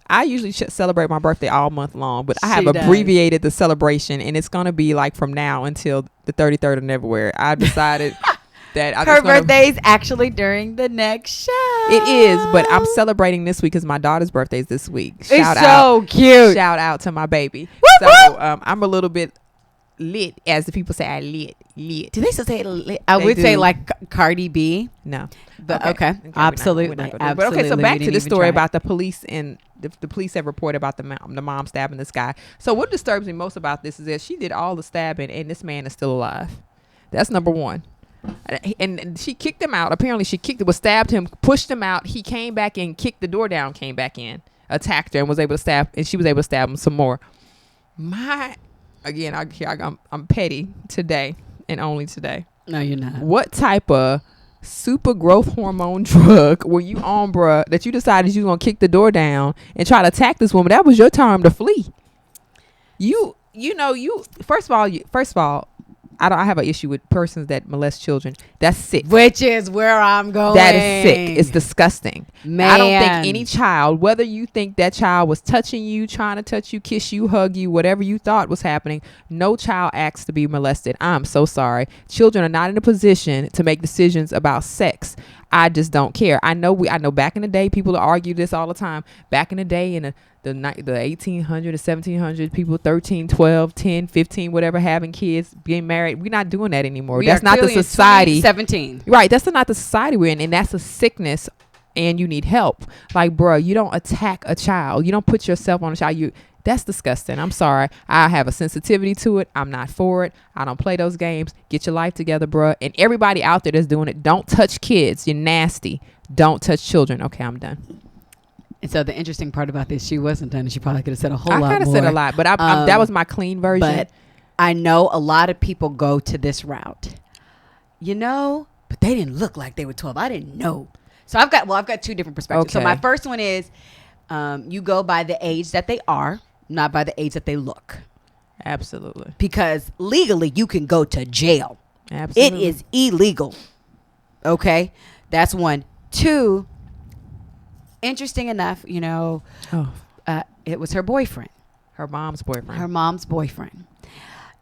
I usually celebrate my birthday all month long, but I have abbreviated the celebration, and it's going to be like from now until the 33rd of February. I decided that
her birthday is actually during the next show.
It is, but I'm celebrating this week because my daughter's birthday is this week.
It's so cute.
Shout out to my baby.
Whoop,
so
whoop.
I'm a little bit lit, as the people say. I lit.
Do they still say lit? I
They
would say
do.
like Cardi B.
No,
But okay.
we're not
Absolutely.
gonna do it. But okay, so
Absolutely.
back
We
to
didn't
the
even
story
try.
about the police, and the police have reported about the mom stabbing this guy. So what disturbs me most about this is that she did all the stabbing and this man is still alive. That's number one. And she kicked him out. Apparently she stabbed him, pushed him out. He came back and kicked the door down, came back in, attacked her, and was able to stab, and she was able to stab him some more. I'm petty today and only today.
No, you're not.
What type of super growth hormone drug were you on, bruh, that you decided you were gonna kick the door down and try to attack this woman? That was your time to flee. You first of all, I have an issue with persons that molest children. That's sick.
Which is where I'm going.
That is sick. It's disgusting.
Man.
I don't think any child, whether you think that child was touching you, trying to touch you, kiss you, hug you, whatever you thought was happening, no child asks to be molested. I'm so sorry. Children are not in a position to make decisions about sex. I just don't care. I know back in the day, people argue this all the time. Back in the day, in the 1800s, the 1700s, people 13, 12, 10, 15, whatever, having kids, being married. We're not doing that anymore. That's not the society.
17.
Right. That's not the society we're in. And that's a sickness, and you need help. Like, bro, you don't attack a child. You don't put yourself on a child. That's disgusting. I'm sorry. I have a sensitivity to it. I'm not for it. I don't play those games. Get your life together, bruh. And everybody out there that's doing it, don't touch kids. You're nasty. Don't touch children. Okay, I'm done.
And so the interesting part about this, she wasn't done, and she probably could have said a whole lot more.
I kind of said a lot, but that was my clean version.
But I know a lot of people go to this route. But they didn't look like they were 12. I didn't know. So I've got two different perspectives. So
Okay.
my first one is you go by the age that they are, not by the age that they look.
Absolutely.
Because legally you can go to jail.
Absolutely.
It is illegal. Okay? That's one. Two, interesting enough, it was her boyfriend.
Her mom's boyfriend.
Her mom's boyfriend.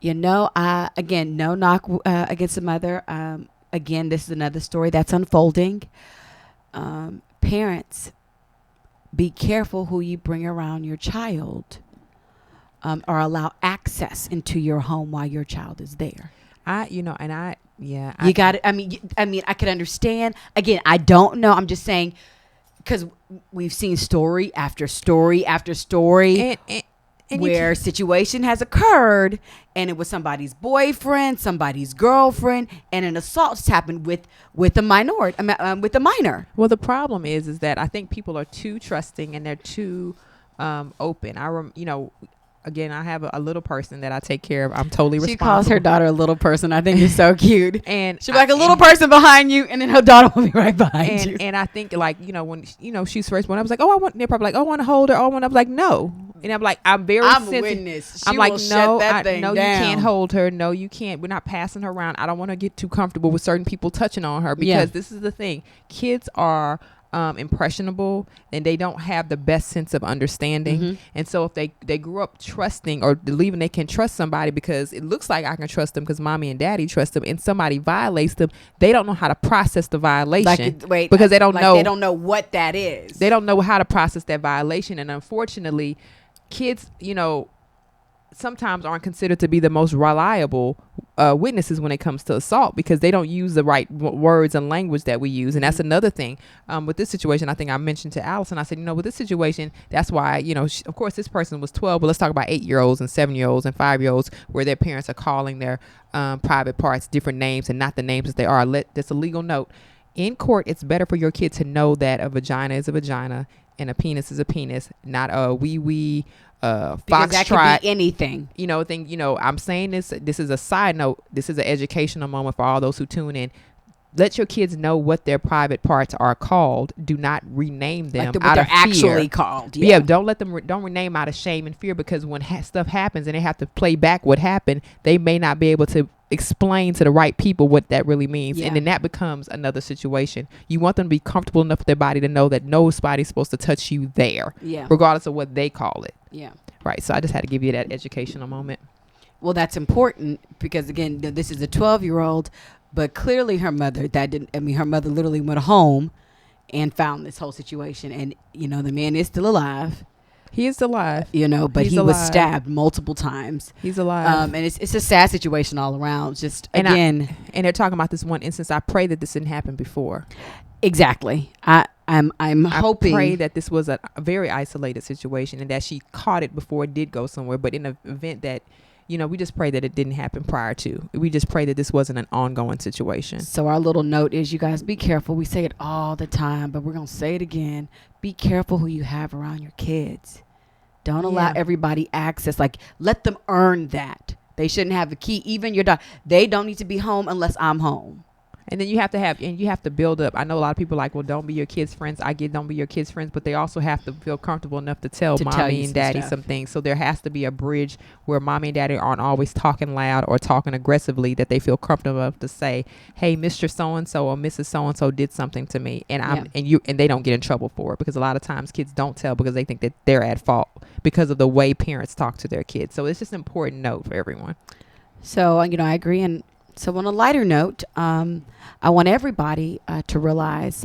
No knock against the mother. Again, this is another story that's unfolding. Parents, be careful who you bring around your child, or allow access into your home while your child is there. You got it. I mean, I could understand. Again, I don't know. I'm just saying, because we've seen story after story after story and where situation has occurred, and it was somebody's boyfriend, somebody's girlfriend, and an assault's happened with a minor.
Well, the problem is that I think people are too trusting and they're too open. Again, I have a little person that I take care of. I'm totally responsible.
She calls her daughter a little person. I think it's so cute.
And
she'll be like a little person behind you, and then her daughter will be right behind you.
And I think, like, when she's first when I was like, they're probably like, I want to hold her. I was like, no. And I'm like, I'm sensitive.
a witness.
I'm like, no,
you
can't hold her. No, you can't. We're not passing her around. I don't want to get too comfortable with certain people touching on her, because this is the thing. Kids are impressionable, and they don't have the best sense of understanding.
Mm-hmm.
And so if they grew up trusting or believing they can trust somebody because it looks like I can trust them because mommy and daddy trust them, and somebody violates them, they don't know how to process the violation, because they don't know
what that is.
They don't know how to process that violation. And unfortunately, kids, sometimes aren't considered to be the most reliable witnesses when it comes to assault, because they don't use the right words and language that we use. And that's another thing with this situation. I think I mentioned to Allison, I said, with this situation, that's why, of course this person was 12, but let's talk about 8-year-olds and 7-year-olds and 5-year-olds where their parents are calling their private parts different names and not the names that they are. That's a legal note. In court, it's better for your kid to know that a vagina is a vagina and a penis is a penis, not a wee
because that could be anything.
I'm saying this is a side note. This is an educational moment for all those who tune in. Let your kids know what their private parts are called. Do not rename them out of fear.
Actually called.
Yeah, don't rename out of shame and fear, because when stuff happens and they have to play back what happened, they may not be able to explain to the right people what that really means. And then that becomes another situation. You want them to be comfortable enough with their body to know that nobody's supposed to touch you there, regardless of what they call it.
Yeah.
Right. So I just had to give you that educational moment.
Well, that's important, because again, this is a 12-year-old, but clearly her mother her mother literally went home and found this whole situation, and the man is still alive.
He is alive.
You know, but
He's
he was
alive.
stabbed multiple times.
He's alive.
And it's a sad situation all around. Just
And
again,
and they're talking about this one instance. I pray that this didn't happen before.
exactly. I'm hoping.
I pray that this was a very isolated situation and that she caught it before it did go somewhere. But in the event that, we just pray that it didn't happen prior to. We just pray that this wasn't an ongoing situation.
So our little note is, you guys be careful. We say it all the time, but we're going to say it again. Be careful who you have around your kids. Don't allow everybody access. Like, let them earn that. They shouldn't have a key. Even your dog. They don't need to be home unless I'm home.
And then you have to build up. I know a lot of people are like, well, don't be your kids' friends. I get don't be your kids' friends, but they also have to feel comfortable enough to tell mommy and daddy some things. So there has to be a bridge where mommy and daddy aren't always talking loud or talking aggressively, that they feel comfortable enough to say, hey, Mr. So-and-so or Mrs. So-and-so did something to me. And and they don't get in trouble for it, because a lot of times kids don't tell because they think that they're at fault because of the way parents talk to their kids. So it's just an important note for everyone.
So, I agree. And so on a lighter note, I want everybody to realize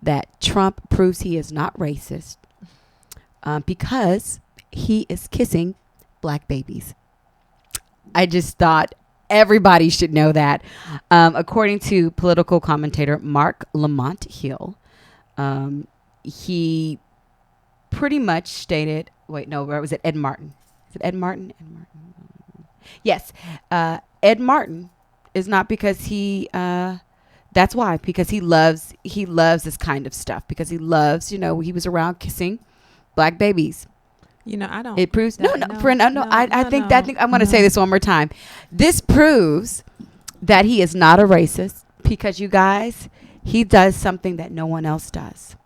that Trump proves he is not racist because he is kissing black babies. I just thought everybody should know that. According to political commentator Mark Lamont Hill, he pretty much stated, where was it? Ed Martin. Is it Ed Martin? Ed Martin. Yes. Ed Martin is not because that's why, because he loves this kind of stuff, because he loves, he was around kissing black babies.
I don't.
It proves I think I'm going to say this one more time. This proves that he is not a racist, because you guys, he does something that no one else does.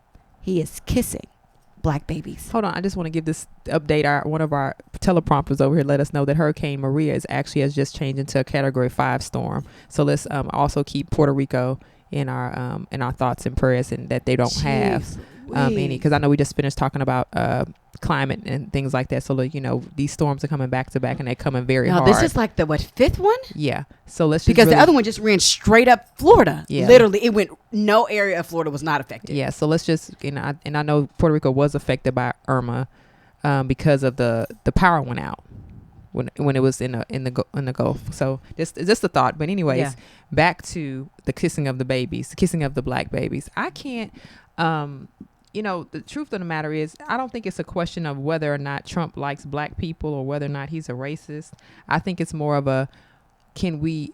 He is kissing black babies.
Hold on, I just want to give this update. One of our teleprompters over here let us know that Hurricane Maria has just changed into a Category 5 storm. So let's also keep Puerto Rico in our thoughts and prayers, and that they don't have any, because I know we just finished talking about climate and things like that. So these storms are coming back to back, and they're coming very hard.
This is like the fifth one?
Yeah. So let's just,
because the other one just ran straight up Florida.
Yeah.
Literally, it went, no area of Florida was not affected.
Yeah. So let's just, I know Puerto Rico was affected by Irma because of the power went out when it was in the Gulf. So just a thought. But anyways, back to the kissing of the babies, the kissing of the black babies. I can't. The truth of the matter is, I don't think it's a question of whether or not Trump likes black people or whether or not he's a racist. I think it's more of a, can we,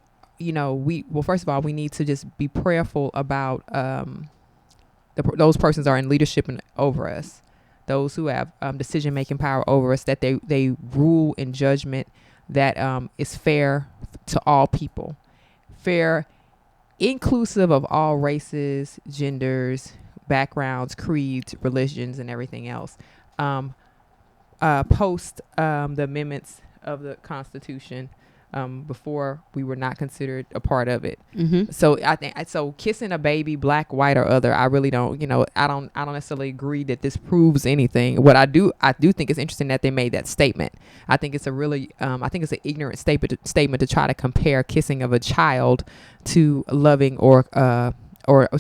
first of all, we need to just be prayerful about those persons are in leadership over us, those who have decision-making power over us, that they rule in judgment that is fair to all people, fair, inclusive of all races, genders, backgrounds, creeds, religions, and everything else. Post the amendments of the Constitution, before we were not considered a part of it.
Mm-hmm.
So I think kissing a baby, black, white, or other, I really don't. I don't necessarily agree that this proves anything. What I do think it's interesting that they made that statement. I think it's it's an ignorant statement to try to compare kissing of a child to loving or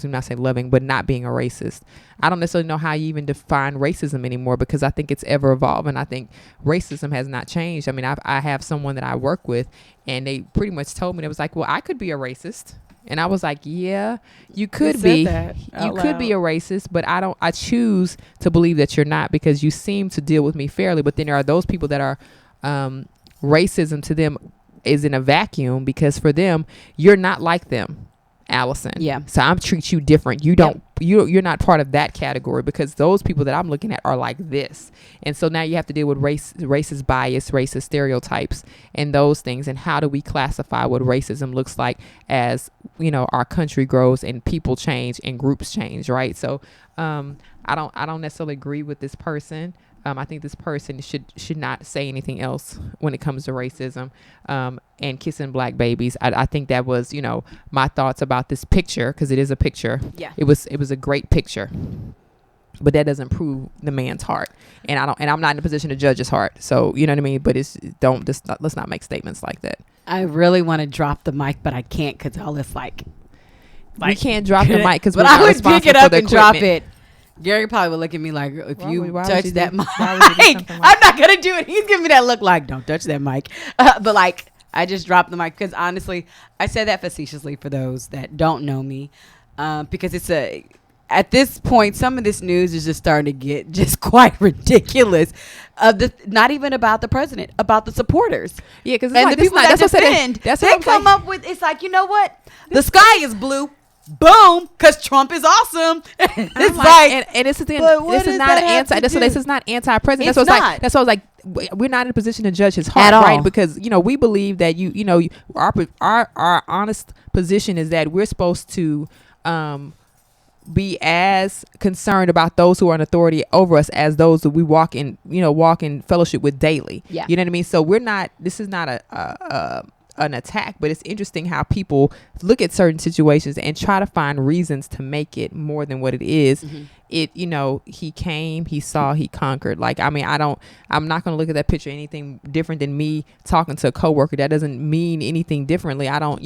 not say loving, but not being a racist. I don't necessarily know how you even define racism anymore, because I think it's ever evolving. I think racism has not changed. I mean, I have someone that I work with, and they pretty much told me, it was like, well, I could be a racist. And I was like, yeah, you could be. You could be a racist, but I choose to believe that you're not, because you seem to deal with me fairly. But then there are those people that are, racism to them is in a vacuum, because for them, you're not like them, Allison. Yeah. So I'm treat you different. You don't. You're not part of that category, because those people that I'm looking at are like this. And so now you have to deal with racist bias, racist stereotypes, and those things. And how do we classify what racism looks like as our country grows and people change and groups change, right? So I don't necessarily agree with this person. I think this person should not say anything else when it comes to racism and kissing black babies. I think that was, my thoughts about this picture, because it is a picture. Yeah. It was a great picture, but that doesn't prove the man's heart. And I'm not in a position to judge his heart. So you know what I mean. But let's not make statements like that.
I really want to drop the mic, but I can't, because all this like
we can't drop the mic because we're
I
not
would
responsible
pick it
for
up
the
and drop
equipment.
it. Gary probably would look at me like, if
Why
you
would- why would
touch
you
that
do-
mic,
why would you do something like
I'm not gonna do it. He's giving me that look like, don't touch that mic. But like, I just dropped the mic because honestly, I said that facetiously for those that don't know me, because at this point, some of this news is just starting to get just quite ridiculous. Not even about the president, about the supporters.
Yeah, because
And the people that
that's what I said.
defend,
That's
they
what I'm
come
saying.
up with, it's like, you know what? The sky is blue. Boom, because Trump is awesome.
I'm
It's like,
and it's the thing.
but what
This is
does
not
that
an
have
anti.
to
This
do?
is not anti-president.
It's
That's what I was
not.
like. That's what I was like. We're not in a position to judge his heart,
At all.
right? Because we believe that our honest position is that we're supposed to be as concerned about those who are in authority over us as those that we walk in fellowship with daily.
Yeah.
You know what I mean? So we're not. This is not an attack, but it's interesting how people look at certain situations and try to find reasons to make it more than what it is. He came, he saw, he conquered. Like, I mean, I'm not going to look at that picture anything different than me talking to a coworker. That doesn't mean anything differently. I don't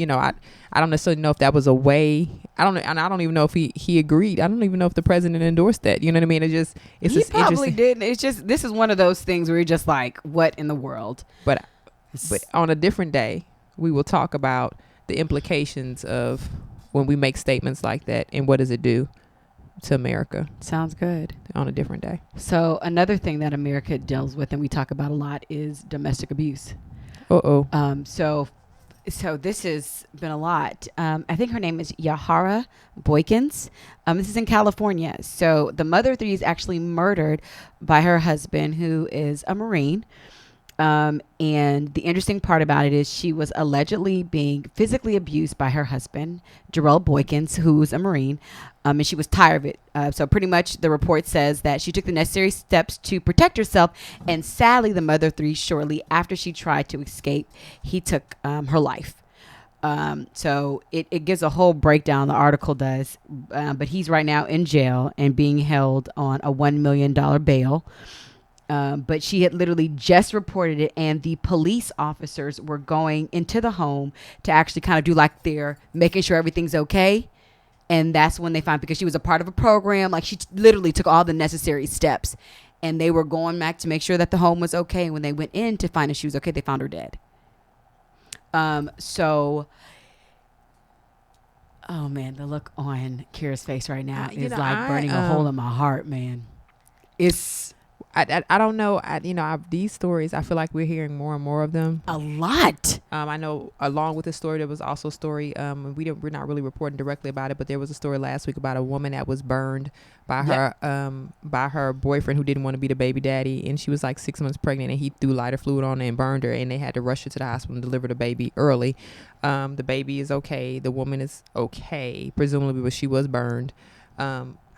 necessarily know if that was a way. I don't even know if he agreed. I don't even know if the president endorsed that. You know what I mean? He just
probably
interesting.
didn't. It's just, this is one of those things where you're just like, what in the world?
But on a different day, we will talk about the implications of when we make statements like that and what does it do to America.
Sounds good.
On a different day.
So another thing that America deals with and we talk about a lot is domestic abuse. So this has been a lot. I think her name is Yahara Boykins. This is in California. So the mother of three is actually murdered by her husband, who is a Marine. And the interesting part about it is she was allegedly being physically abused by her husband, Jarrell Boykins, who's a Marine. And she was tired of it. So pretty much the report says that she took the necessary steps to protect herself. And sadly, the mother of three, shortly after she tried to escape, he took her life. So it gives a whole breakdown. The article does. But he's right now in jail and being held on a $1 million bail. But she had literally just reported it, and the police officers were going into the home to actually kind of do like they're making sure everything's okay. And that's when they found, because she was a part of a program, like she literally took all the necessary steps, and they were going back to make sure that the home was okay. And when they went in to find if she was okay, they found her dead. Oh man, the look on Kira's face right now is like burning a hole in my heart, man. It's,
I don't know. These stories, I feel like we're hearing more and more of them.
a lot.
I know her this story, there was also a story, we're not really reporting directly about it, but there was a story last week about a woman that was burned by her boyfriend who didn't want to be the baby daddy. And she was like 6 months pregnant, and he threw lighter fluid on her and burned her, and they had to rush her to the hospital and deliver the baby early. The baby is okay. The woman is okay, presumably, but she was burned.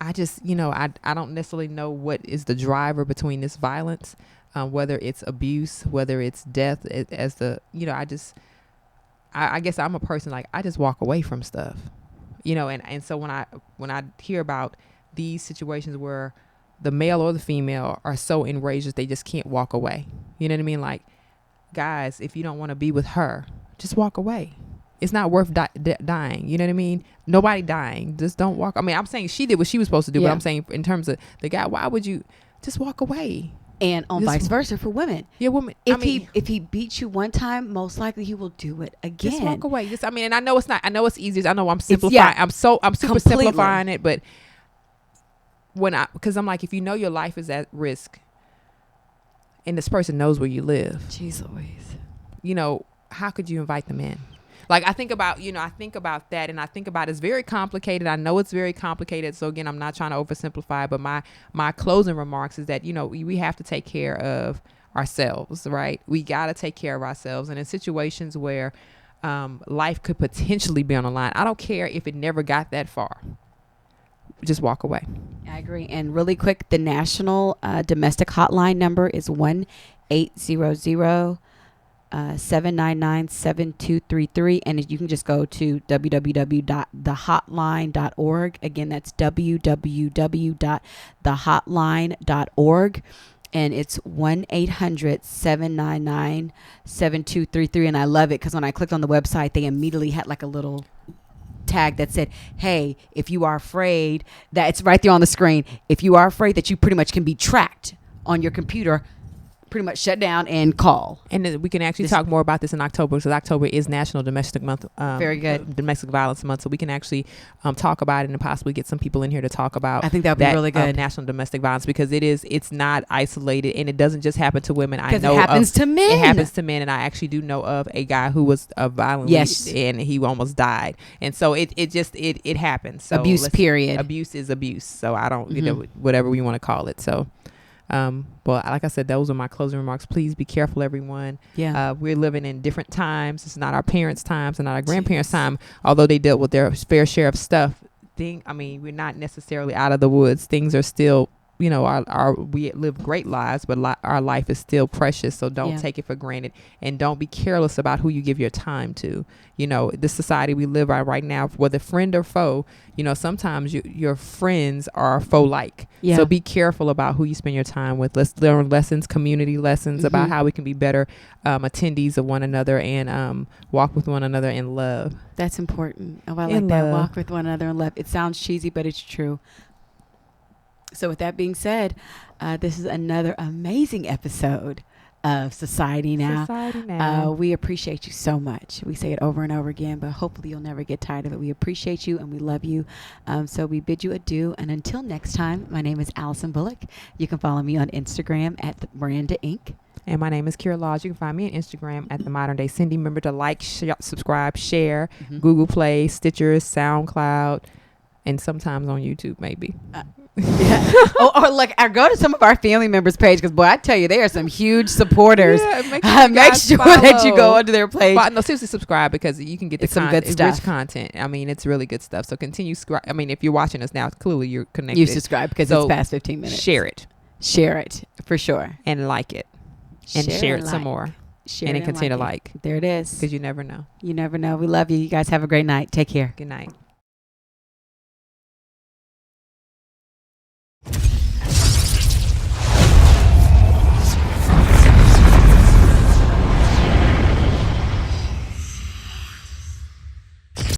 I just, I don't necessarily know what is the driver between this violence, whether it's abuse, whether it's death, I guess I'm a person, like, I just walk away from stuff, and so when I hear about these situations where the male or the female are so enraged that they just can't walk away, you know what I mean? Like, guys, if you don't want to be with her, just walk away. It's not worth dying. You know what I mean? Nobody dying. Just don't walk. I mean, I'm saying she did what she was supposed to do, but I'm saying in terms of the guy, why would you just walk away?
And on vice versa for women.
Yeah, women.
If he beats you one time, most likely he will do it again.
Just walk away. And I know it's not. I know it's easier. I know I'm simplifying. I'm super
completely
simplifying it, but because I'm like, if you know your life is at risk, and this person knows where you live,
Jeez Louise,
how could you invite them in? Like, I think about that, and I think about it's very complicated. I know it's very complicated. So again, I'm not trying to oversimplify, but my closing remarks is that, we have to take care of ourselves, right? We got to take care of ourselves. And in situations where life could potentially be on the line, I don't care if it never got that far. Just walk away.
I agree. And really quick, the national domestic hotline number is 1-800 799-7233, and you can just go to www.thehotline.org. Again, that's www.thehotline.org, and it's 1-800-799-7233. And I love it because when I clicked on the website, they immediately had like a little tag that said, hey, if you are afraid, that it's right there on the screen. If you are afraid that you pretty much can be tracked on your computer, pretty much shut down and call.
And then we can actually talk more about this in October, because October is National Domestic Month.
Very good.
Domestic Violence Month. So we can actually talk about it and possibly get some people in here to talk about.
I think that would be really good.
National domestic violence, because it's not isolated, and it doesn't just happen to women. I know
it happens to men.
It happens to men, and I actually do know of a guy who was violently, and he almost died. And so it happens. So
abuse, period.
Abuse is abuse. So I don't, whatever we want to call it. So. But like I said, those are my closing remarks. Please be careful, everyone.
Yeah.
We're living in different times. It's not our parents' times and not our grandparents' time, although they dealt with their fair share of stuff. We're not necessarily out of the woods. Things are still, we live great lives, but our life is still precious. So don't take it for granted, and don't be careless about who you give your time to. This society we live in right now, whether friend or foe, sometimes your friends are foe-like.
Yeah.
So be careful about who you spend your time with. Let's learn lessons, community lessons about how we can be better attendees of one another, and walk with one another in love.
That's important. Oh, I like that. Walk with one another in love. It sounds cheesy, but it's true. So with that being said, this is another amazing episode of Society Now. We appreciate you so much. We say it over and over again, but hopefully you'll never get tired of it. We appreciate you and we love you. So we bid you adieu. And until next time, my name is Allison Bullock. You can follow me on Instagram at Miranda Inc.
And my name is Kira Laws. You can find me on Instagram at The Modern Day Cindy. Remember to like, subscribe, share, Google Play, Stitcher, SoundCloud, and sometimes on YouTube, maybe.
or look, or go to some of our family members' page, because boy, I tell you, they are some huge supporters.
Make
sure that you go onto their page.
No, seriously, subscribe, because you can get
some good stuff.
Rich content. It's really good stuff. So continue. If you're watching us now, clearly you're connected.
You subscribe because it's past 15 minutes.
Share it
for sure,
and like it, and share it some more. And then continue to like.
There it is.
Because you never know.
You never know. We love you. You guys have a great night. Take care.
Good night.